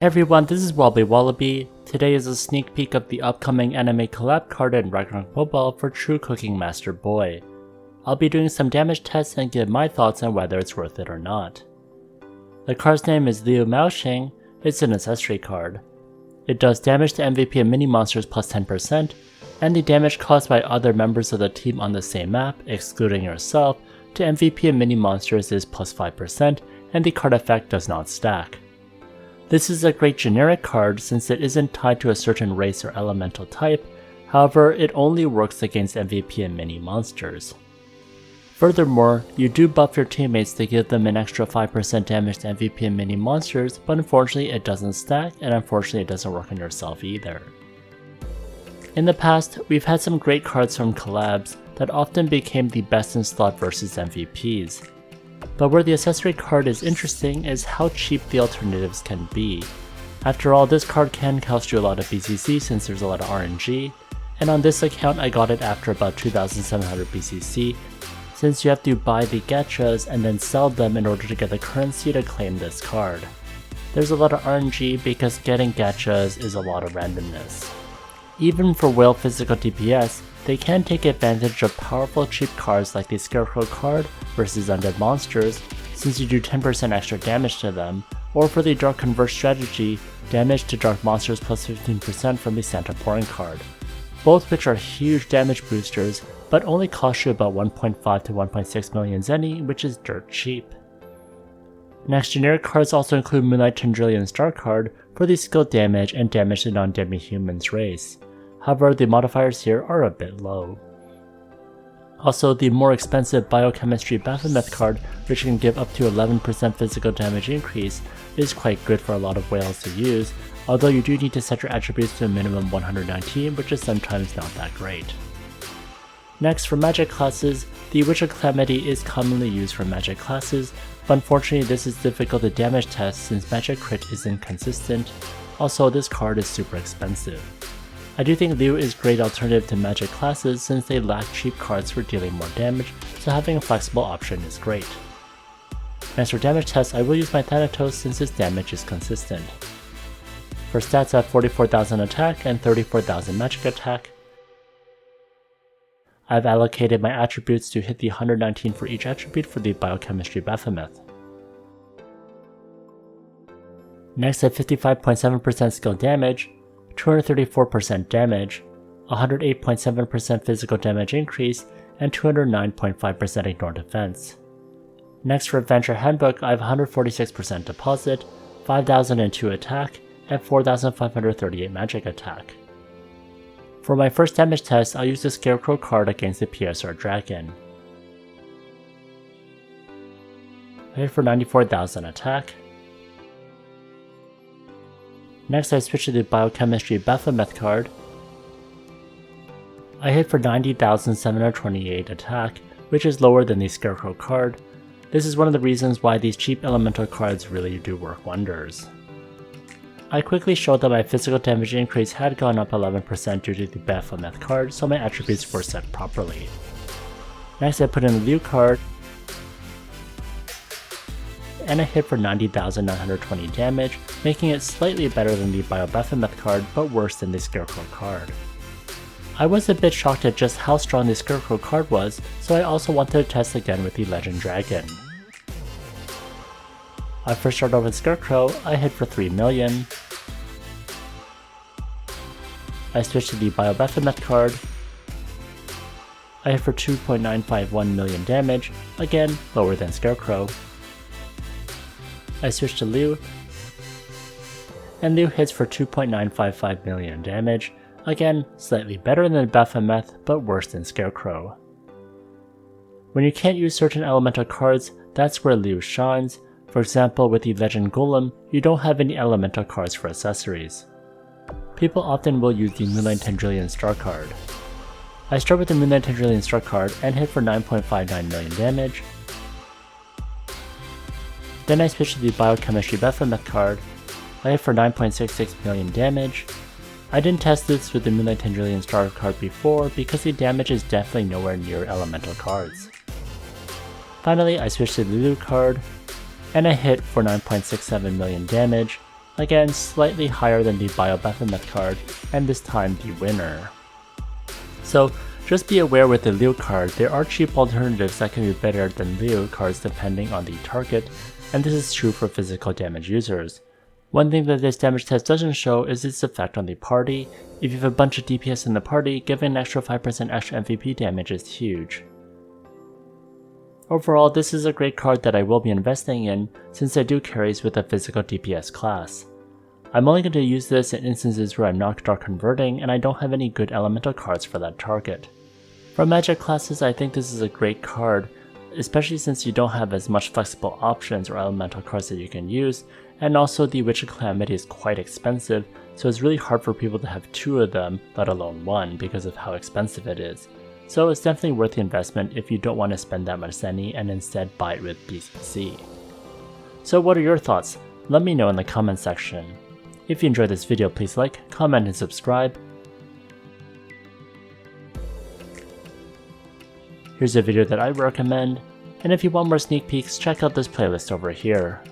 Hey everyone, this is WobblyWallaby. Today is a sneak peek of the upcoming anime collab card in Ragnarok Mobile for True Cooking Master Boy. I'll be doing some damage tests and give my thoughts on whether it's worth it or not. The card's name is Liu Mao Xing. It's an accessory card. It does damage to MVP and mini monsters plus 10%, and the damage caused by other members of the team on the same map, excluding yourself, to MVP and mini monsters is plus 5%, and the card effect does not stack. This is a great generic card since it isn't tied to a certain race or elemental type, however it only works against MVP and mini monsters. Furthermore, you do buff your teammates to give them an extra 5% damage to MVP and mini monsters, but unfortunately it doesn't stack, and unfortunately it doesn't work on yourself either. In the past, we've had some great cards from collabs that often became the best in slot versus MVPs. But where the accessory card is interesting is how cheap the alternatives can be. After all, this card can cost you a lot of BCC since there's a lot of RNG, and on this account I got it after about 2700 BCC, since you have to buy the gachas and then sell them in order to get the currency to claim this card. There's a lot of RNG because getting gachas is a lot of randomness. Even for whale physical DPS, they can take advantage of powerful cheap cards like the Scarecrow card versus undead monsters, since you do 10% extra damage to them, or for the Dark Convert strategy, damage to dark monsters plus 15% from the Santa Pouring card, both which are huge damage boosters, but only cost you about 1.5 to 1.6 million zenny, which is dirt cheap. Next, generic cards also include Moonlight Tendrillion Star card for the skill damage and damage to non-demi-humans race. However, the modifiers here are a bit low. Also, the more expensive Biochemistry Baphomet card, which can give up to 11% physical damage increase, is quite good for a lot of whales to use, although you do need to set your attributes to a minimum 119, which is sometimes not that great. Next, for magic classes, the Witch of Calamity is commonly used for magic classes, but unfortunately this is difficult to damage test since magic crit is inconsistent. Also, this card is super expensive. I do think Liu is a great alternative to magic classes since they lack cheap cards for dealing more damage, so having a flexible option is great. Next, for damage tests, I will use my Thanatos since his damage is consistent. For stats, I have 44,000 attack and 34,000 magic attack. I've allocated my attributes to hit the 119 for each attribute for the Biochemistry Baphomet. Next, I have 55.7% skill damage, 234% damage, 108.7% physical damage increase, and 209.5% ignore defense. Next, for Adventure Handbook, I have 146% deposit, 5002 attack, and 4538 magic attack. For my first damage test, I'll use the Scarecrow card against the PSR Dragon. I hit for 94,000 attack. Next, I switch to the Biochemistry Baphomet card. I hit for 90,728 attack, which is lower than the Scarecrow card. This is one of the reasons why these cheap elemental cards really do work wonders. I quickly showed that my physical damage increase had gone up 11% due to the Baphomet card, so my attributes were set properly. Next, I put in the Liu card, and I hit for 90,920 damage, making it slightly better than the Baphomet card, but worse than the Scarecrow card. I was a bit shocked at just how strong the Scarecrow card was, so I also wanted to test again with the Legend Dragon. I first started off with Scarecrow, I hit for 3 million. I switched to the Baphomet card. I hit for 2.951 million damage, again lower than Scarecrow. I switched to Liu, and Liu hits for 2.955 million damage, again slightly better than Baphomet, but worse than Scarecrow. When you can't use certain elemental cards, that's where Liu shines. For example, with the Legend Golem, you don't have any elemental cards for accessories. People often will use the Moonlight Tendrillion Star card. I start with the Moonlight Tendrillion Star card and hit for 9.59 million damage. Then I switch to the Biochemistry Baphomet card. I hit for 9.66 million damage. I didn't test this with the Moonlight Tendrillion Star card before because the damage is definitely nowhere near elemental cards. Finally, I switched to the Liu card, and I hit for 9.67 million damage, again slightly higher than the Bio-Baphomet card, and this time the winner. So just be aware with the Liu card, there are cheap alternatives that can be better than Liu cards depending on the target, and this is true for physical damage users. One thing that this damage test doesn't show is its effect on the party. If you have a bunch of DPS in the party, giving an extra 5% extra MVP damage is huge. Overall, this is a great card that I will be investing in since I do carries with a physical DPS class. I'm only going to use this in instances where I'm not dark converting and I don't have any good elemental cards for that target. For magic classes, I think this is a great card, especially since you don't have as much flexible options or elemental cards that you can use, and also the Witch of Calamity is quite expensive, so it's really hard for people to have 2 of them, let alone 1, because of how expensive it is. So it's definitely worth the investment if you don't want to spend that much Zenny and instead buy it with BCC. So what are your thoughts? Let me know in the comment section. If you enjoyed this video, please like, comment, and subscribe. Here's a video that I recommend, and if you want more sneak peeks, check out this playlist over here.